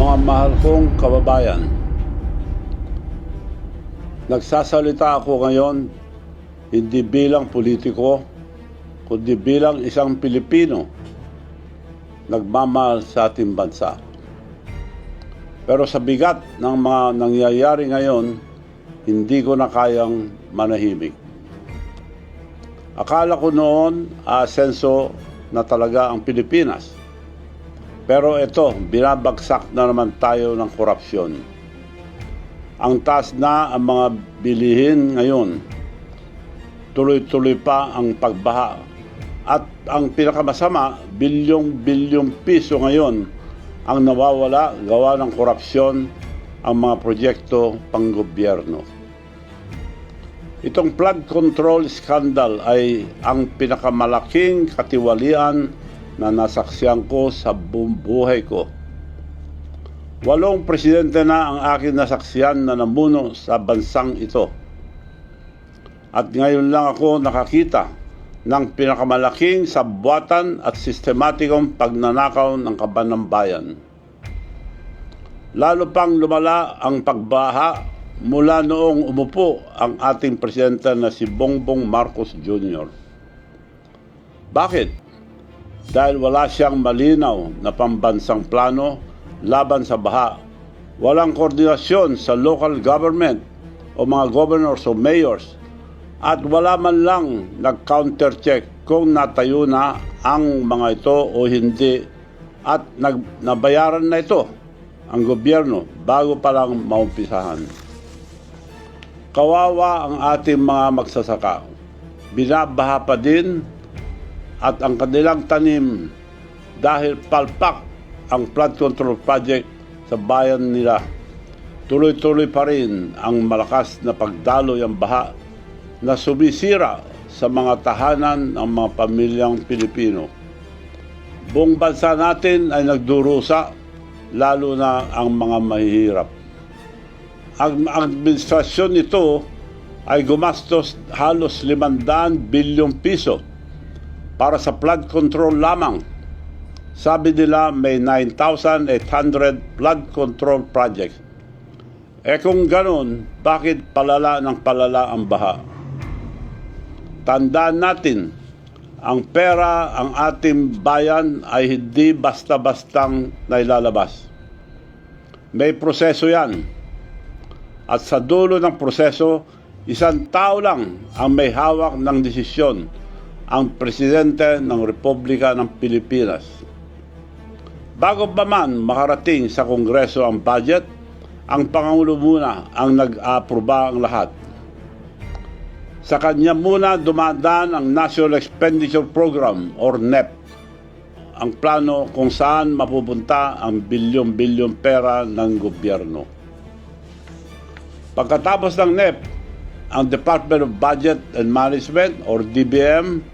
Mga mahal kong kababayan, nagsasalita ako ngayon hindi bilang politiko, kundi bilang isang Pilipino nagmamahal sa ating bansa. Pero sa bigat ng mga nangyayari ngayon, hindi ko na kayang manahimik. Akala ko noon asenso na talaga ang Pilipinas. Pero ito, binabagsak na naman tayo ng korupsyon. Ang taas na ang mga bilihin ngayon. Tuloy-tuloy pa ang pagbaha. At ang pinakamasama, bilyong-bilyong piso ngayon ang nawawala gawa ng korupsyon ang mga proyekto panggobyerno. Itong flood control scandal ay ang pinakamalaking katiwalian na nasaksiyan ko sa buong buhay ko. 8 presidente na ang aking nasaksiyan na namuno sa bansang ito. At ngayon lang ako nakakita ng pinakamalaking sabwatan at sistematikong pagnanakaw ng kaban ng bayan. Lalo pang lumala ang pagbaha mula noong umupo ang ating presidente na si Bongbong Marcos Jr. Bakit? Dahil wala siyang malinaw na pambansang plano laban sa baha. Walang koordinasyon sa local government o mga governors o mayors. At wala man lang nag-counter-check kung natayo na ang mga ito o hindi. At nabayaran na ito ang gobyerno bago pa lang maumpisahan. Kawawa ang ating mga magsasaka. Binabaha pa din at ang kanilang tanim dahil palpak ang flood control project sa bayan nila. Tuloy-tuloy pa rin ang malakas na pagdaloy ang baha na sumisira sa mga tahanan ng mga pamilyang Pilipino. Buong bansa natin ay nagdurusa, lalo na ang mga mahihirap. Ang administrasyon nito ay gumastos halos 500 bilyong piso para sa flood control lamang. Sabi nila may 9,800 flood control projects. Kung ganun, bakit palala ng palala ang baha? Tandaan natin, ang pera ang ating bayan ay hindi basta-bastang nailalabas. May proseso yan. At sa dulo ng proseso, isang tao lang ang may hawak ng desisyon, ang Presidente ng Republika ng Pilipinas. Bago pa man makarating sa Kongreso ang budget, ang Pangulo muna ang nag-aproba ang lahat. Sa kanya muna dumadaan ang National Expenditure Program or NEP, ang plano kung saan mapupunta ang bilyong-bilyong pera ng gobyerno. Pagkatapos ng NEP, ang Department of Budget and Management or DBM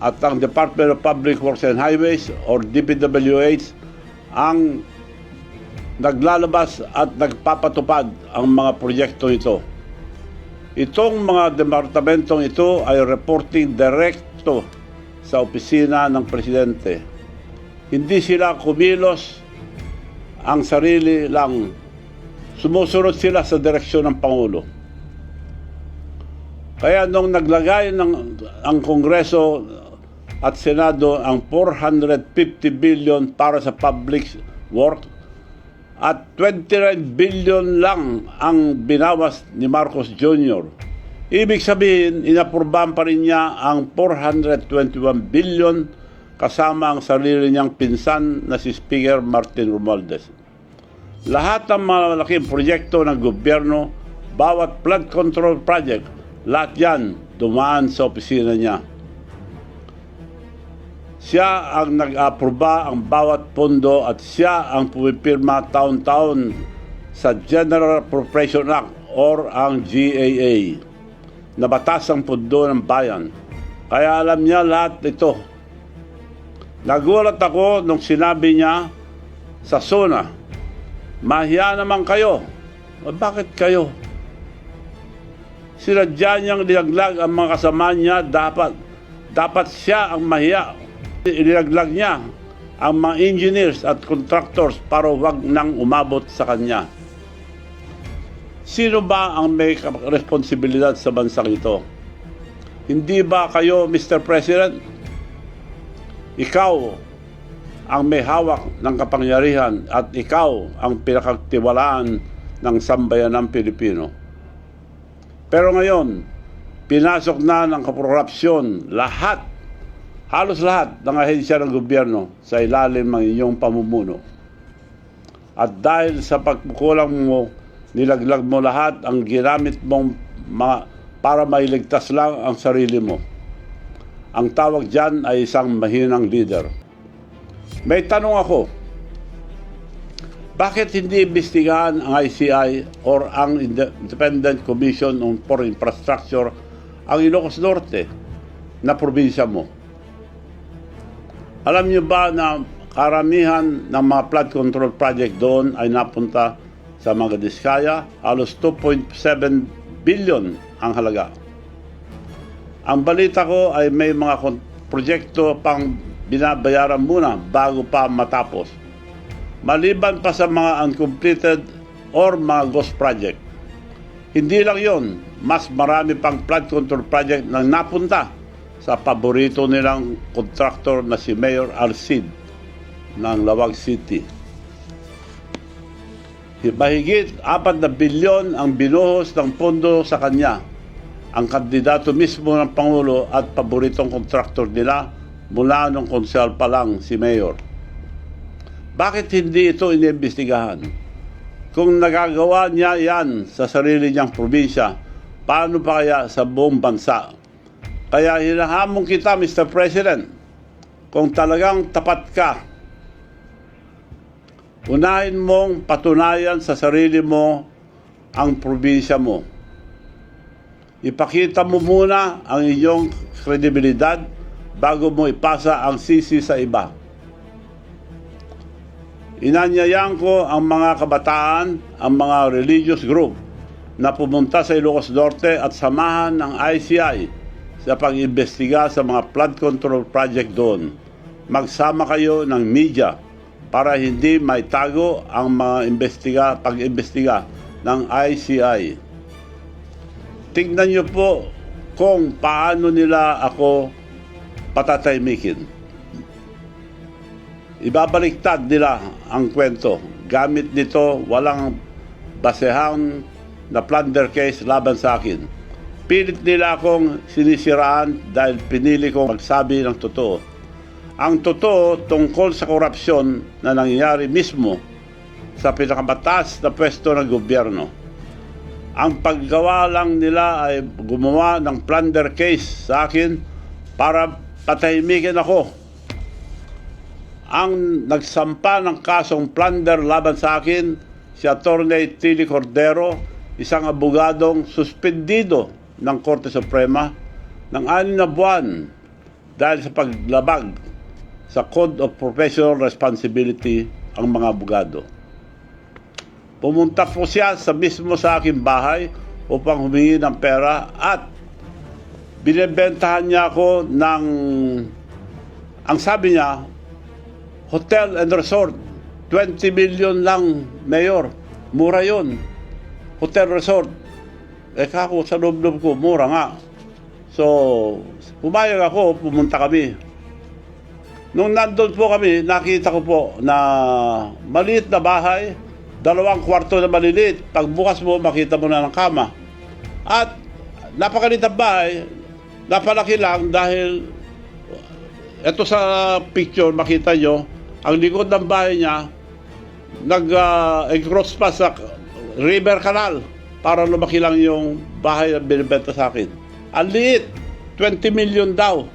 at ang Department of Public Works and Highways or DPWH ang naglalabas at nagpapatupad ang mga proyekto ito. Itong mga departamentong ito ay reporting direkto sa opisina ng Presidente. Hindi sila kumilos ang sarili lang. Sumusunod sila sa direksyon ng Pangulo. Kaya nung naglagay ang Kongreso at Senado ang 450 billion para sa public work at 29 billion lang ang binawas ni Marcos Jr. Ibig sabihin, inapurbahan pa rin niya ang 421 billion kasama ang sarili niyang pinsan na si Speaker Martin Romualdez. Lahat ng malaking proyekto ng gobyerno, bawat flood control project, lahat yan dumaan sa opisina niya. Siya ang nag-aproba ang bawat pondo at siya ang pumipirma taon-taon sa General Appropriation Act or ang GAA na batas ang pondo ng bayan. Kaya alam niya lahat ito. Nagulat ako nung sinabi niya sa SONA, mahiya naman kayo. Bakit kayo? Sinadya niyang dinaglag ang mga kasama niya, dapat siya ang mahiya. Inilaglag niya ang mga engineers at contractors para wag nang umabot sa kanya. Sino ba ang may responsibilidad sa bansang ito? Hindi ba kayo, Mr. President? Ikaw ang may hawak ng kapangyarihan at ikaw ang pinakatiwalaan ng sambayanang Pilipino. Pero ngayon, pinasok na ng korupsyon halos lahat ng ahensya ng gobyerno sa ilalim ng inyong pamumuno. At dahil sa pagkukulang mo, nilaglag mo lahat ang ginamit mong para mailigtas lang ang sarili mo. Ang tawag dyan ay isang mahinang leader. May tanong ako, bakit hindi imbestigahan ang ICI or ang Independent Commission for Infrastructure ang Ilocos Norte na probinsya mo? Alam niyo ba na karamihan ng mga flood control project doon ay napunta sa mga Diskaya? Halos 2.7 billion ang halaga. Ang balita ko ay may mga proyekto pang binabayaran muna bago pa matapos. Maliban pa sa mga uncompleted or mga ghost project. Hindi lang yon, mas marami pang flood control project na napunta sa paborito nilang contractor na si Mayor Alcid ng Lawag City. Mahigit 4 na bilyon ang binuhos ng pondo sa kanya. Ang kandidato mismo ng Pangulo at paboritong contractor nila mula nung konsyal pa lang si Mayor. Bakit hindi ito iniimbestigahan? Kung nagagawa niya yan sa sarili niyang probinsya, paano pa kaya sa buong bansa? Kaya hinahamon kita, Mr. President, kung talagang tapat ka, unahin mong patunayan sa sarili mo ang probinsya mo. Ipakita mo muna ang iyong kredibilidad bago mo ipasa ang sisi sa iba. Inanyayan ko ang mga kabataan, ang mga religious group na pumunta sa Ilocos Norte at samahan ng ICI sa pag-imbestiga sa mga flood control project doon. Magsama kayo ng media para hindi maitago ang mga pag-imbestiga ng ICI. Tingnan niyo po kung paano nila ako patataymikin. Ibabaliktad nila ang kwento. Gamit nito walang basehang na plunder case laban sa akin. Pilit nila akong sinisiraan dahil pinili kong magsabi ng totoo. Ang totoo tungkol sa korupsyon na nangyayari mismo sa pinakamataas na pwesto ng gobyerno. Ang paggawa lang nila ay gumawa ng plunder case sa akin para patahimikin ako. Ang nagsampa ng kasong plunder laban sa akin, si Atty. Tilly Cordero, isang abogadong suspendido ng Korte Suprema ng 6 na buwan dahil sa paglabag sa Code of Professional Responsibility ang mga abogado. Pumunta po siya mismo sa aking bahay upang humingi ng pera at binibentahan niya ako ng, ang sabi niya, hotel and resort. 20 million lang, Mayor. Mura yun. Hotel resort. Kako sa loob-loob ko, mura nga. So, pumayag ako, pumunta kami. Nung nandun po kami, nakita ko po na maliit na bahay, 2 kwarto na maliliit. Pagbukas mo, makita mo na ng kama. At napakaliit ang bahay, napalaki lang dahil ito sa picture, makita nyo, ang likod ng bahay niya, nag-encroach pa sa river canal para lumaki lang yung bahay na binibenta sa akin. Ang liit, 20 million daw.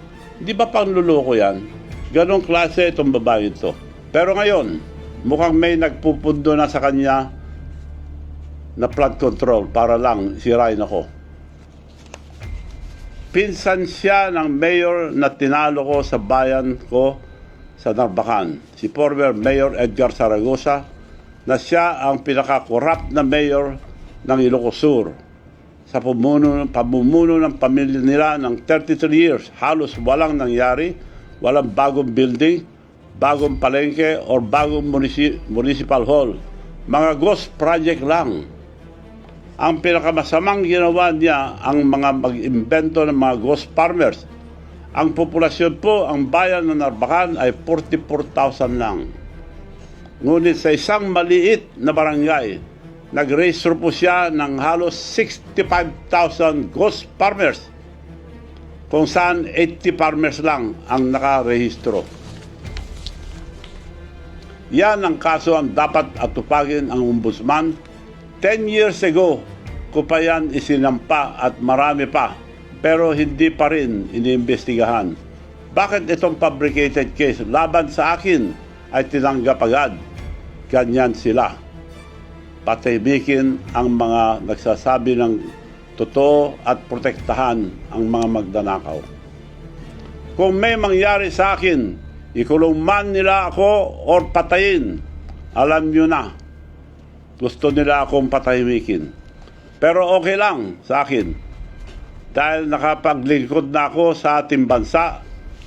Di ba pangluloko yan? Ganong klase itong babae ito. Pero ngayon, mukhang may nagpupundo na sa kanya na flood control para lang sirain ako. Pinsan siya ng mayor na tinalo ko sa bayan ko sa Narbacan, si former Mayor Edgar Zaragoza, na siya ang pinaka-corrupt na mayor ng Ilocos Sur. Sa pamumuno ng pamilya nila ng 33 years, halos walang nangyari, walang bagong building, bagong palengke or bagong municipal hall. Mga ghost project lang. Ang pinakamasamang ginawa niya ang mga mag-imbento ng mga ghost farmers. Ang populasyon po, ang bayan ng Narvacan ay 44,000 lang. Ngunit sa isang maliit na barangay, nag-register po siya ng halos 65,000 ghost farmers, kung saan 80 farmers lang ang nakarehistro. Yan ang kaso ang dapat atupagin ang ombudsman. 10 years ago ko pa yan isinampa at marami pa, pero hindi pa rin iniimbestigahan. Bakit itong fabricated case laban sa akin ay tinanggap agad? Ganyan sila. Patahimikin ang mga nagsasabi ng totoo at protektahan ang mga magdanakaw. Kung may mangyari sa akin, ikulong man nila ako or patayin, alam nyo na, gusto nila akong patahimikin. Pero okay lang sa akin, dahil nakapaglingkod na ako sa ating bansa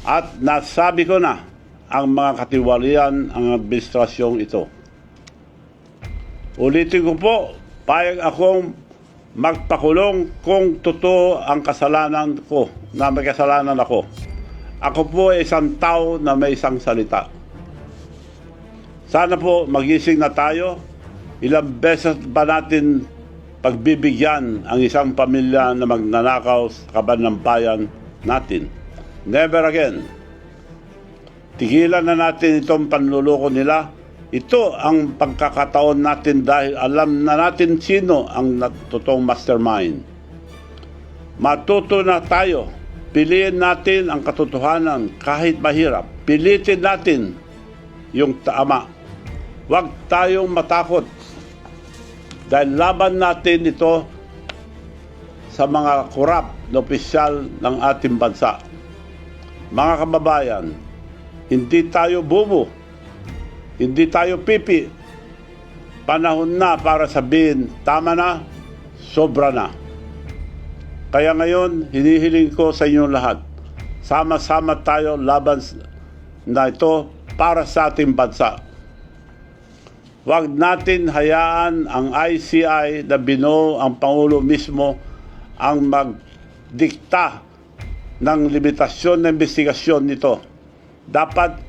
at nasabi ko na ang mga katiwalian ang administrasyong ito. Ulitin ko po, payag akong magpakulong kung totoo ang kasalanan ko, na may kasalanan ako. Ako po ay isang tao na may isang salita. Sana po magising na tayo. Ilang beses ba natin pagbibigyan ang isang pamilya na magnanakaw sa kaban ng bayan natin? Never again. Tigilan na natin itong panluloko nila. Ito ang pagkakataon natin dahil alam na natin sino ang totoong mastermind. Matuto na tayo. Piliin natin ang katotohanan kahit mahirap. Pilitin natin yung tama. Huwag tayong matakot. Dahil laban natin ito sa mga korap na opisyal ng ating bansa. Mga kababayan, hindi tayo bubo. Hindi tayo pipi. Panahon na para sabihin, tama na, sobra na. Kaya ngayon, hinihiling ko sa inyo lahat, sama-sama tayo laban na ito para sa ating bansa. Huwag natin hayaan ang ICI na binuo ang Pangulo mismo ang magdikta ng limitasyon na investigasyon nito. Dapat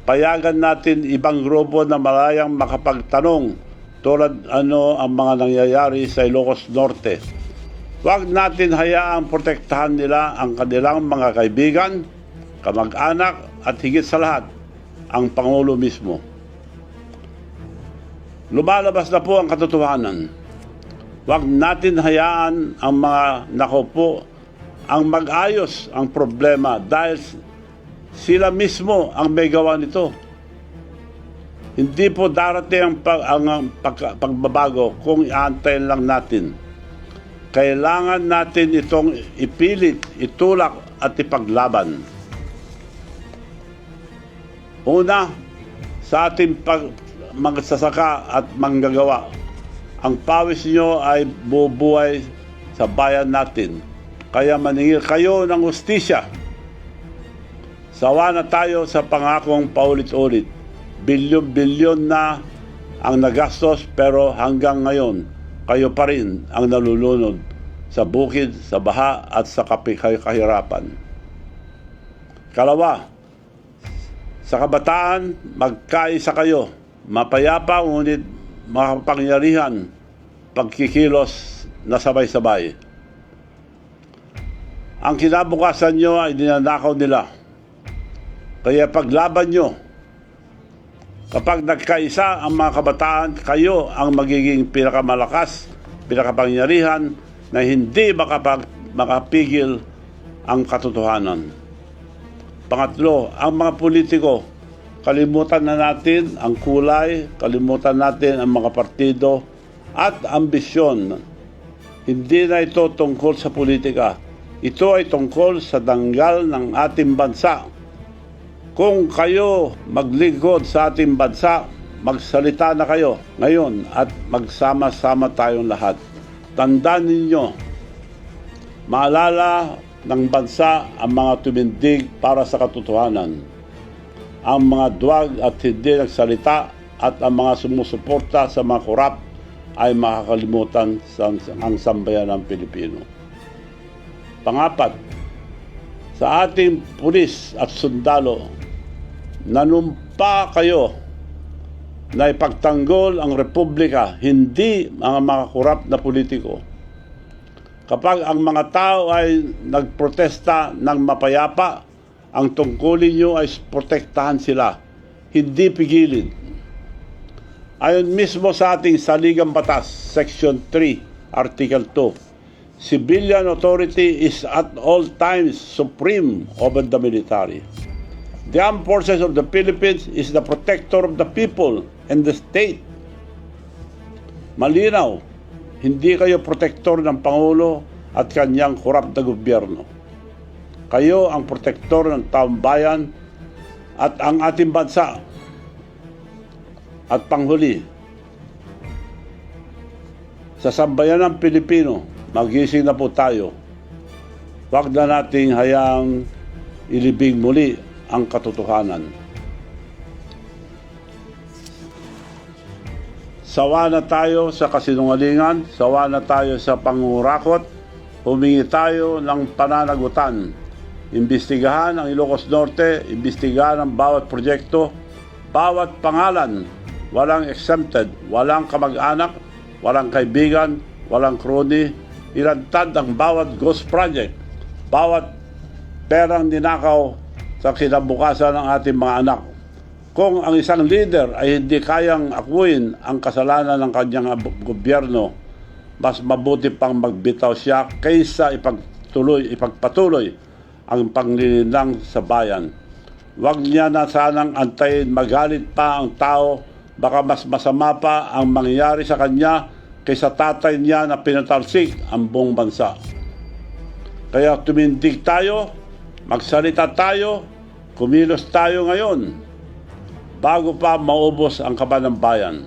payagan natin ibang grupo na malayang makapagtanong tulad ang mga nangyayari sa Ilocos Norte. Huwag natin hayaang protektahan nila ang kanilang mga kaibigan, kamag-anak at higit sa lahat, ang Pangulo mismo. Lumalabas na po ang katotohanan. Huwag natin hayaan ang mga nakaupo ang mag-ayos ang problema dahil sila mismo ang may gawa nito. Hindi po darating ang pagbabago kung iantayin lang natin. Kailangan natin itong ipilit, itulak at ipaglaban. Una, sa ating magsasaka at manggagawa, ang pawis nyo ay bubuhay sa bayan natin. Kaya maningil kayo ng hustisya. Sawa na tayo sa pangakong paulit-ulit. Bilyon-bilyon na ang nagastos pero hanggang ngayon, kayo pa rin ang nalulunod sa bukid, sa baha at sa kahirapan. Kalawa, sa kabataan, magkaisa kayo. Mapayapa ngunit makapangyarihan, pagkikilos na sabay-sabay. Ang kinabukasan nyo ay dinanakaw nila. Kaya paglaban nyo. Kapag nagkaisa ang mga kabataan, kayo ang magiging pinakamalakas, pinakapangyarihan na hindi makapigil ang katotohanan. Pangatlo, ang mga politiko, kalimutan na natin ang kulay, kalimutan natin ang mga partido at ambisyon. Hindi na ito tungkol sa politika. Ito ay tungkol sa danggal ng ating bansa. Kung kayo maglingkod sa ating bansa, magsalita na kayo ngayon at magsama-sama tayong lahat. Tandaan ninyo, maalala ng bansa ang mga tumindig para sa katotohanan. ang mga duwag at hindi nagsalita at ang mga sumusuporta sa mga korap ay makakalimutan ang sambayan ng Pilipino. Pangapat, sa ating pulis at sundalo, nanumpa kayo na ipagtanggol ang Republika, hindi ang mga korap na politiko. Kapag ang mga tao ay nagprotesta ng mapayapa, ang tungkulin nyo ay protektahan sila, hindi pigilin. Ayon mismo sa ating saligang batas, Section 3, Article 2, civilian authority is at all times supreme over the military. The Armed Forces of the Philippines is the protector of the people and the state. Malinaw, hindi kayo protektor ng Pangulo at kanyang korap na gobyerno. Kayo ang protektor ng taong bayan at ang ating bansa. At panghuli, sa sambayan ng Pilipino, magising na po tayo. Huwag na nating hayaang ilibing muli ang katotohanan. Sawa na tayo sa kasinungalingan, sawa na tayo sa pangurakot, humingi tayo ng pananagutan. Imbestigahan ang Ilocos Norte, imbestigahan ang bawat proyekto, bawat pangalan, walang exempted, walang kamag-anak, walang kaibigan, walang crony, ilantad ang bawat ghost project, bawat perang ninakaw sa kinabukasan ng ating mga anak. Kung ang isang leader ay hindi kayang akuin ang kasalanan ng kanyang gobyerno, mas mabuti pang magbitaw siya kaysa ipagpatuloy ang panglilinlang sa bayan. Huwag niya na sanang antayin magalit pa ang tao, baka mas masama pa ang mangyayari sa kanya kaysa tatay niya na pinatalsik ang buong bansa. Kaya tumindig tayo, magsalita tayo, kumilos tayo ngayon bago pa maubos ang kaba ng bayan.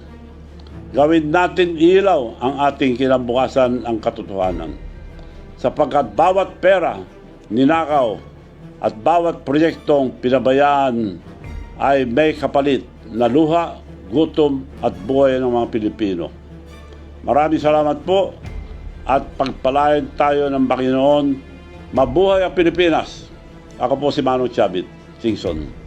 Gawin natin ilaw ang ating kinabukasan ang katotohanan. Sapagkat bawat pera, ninakaw at bawat proyektong pinabayaan ay may kapalit na luha, gutom at buhay ng mga Pilipino. Maraming salamat po at pagpalain tayo ng Panginoon. Mabuhay ang Pilipinas! Ako po si Manong Chavit, Singson.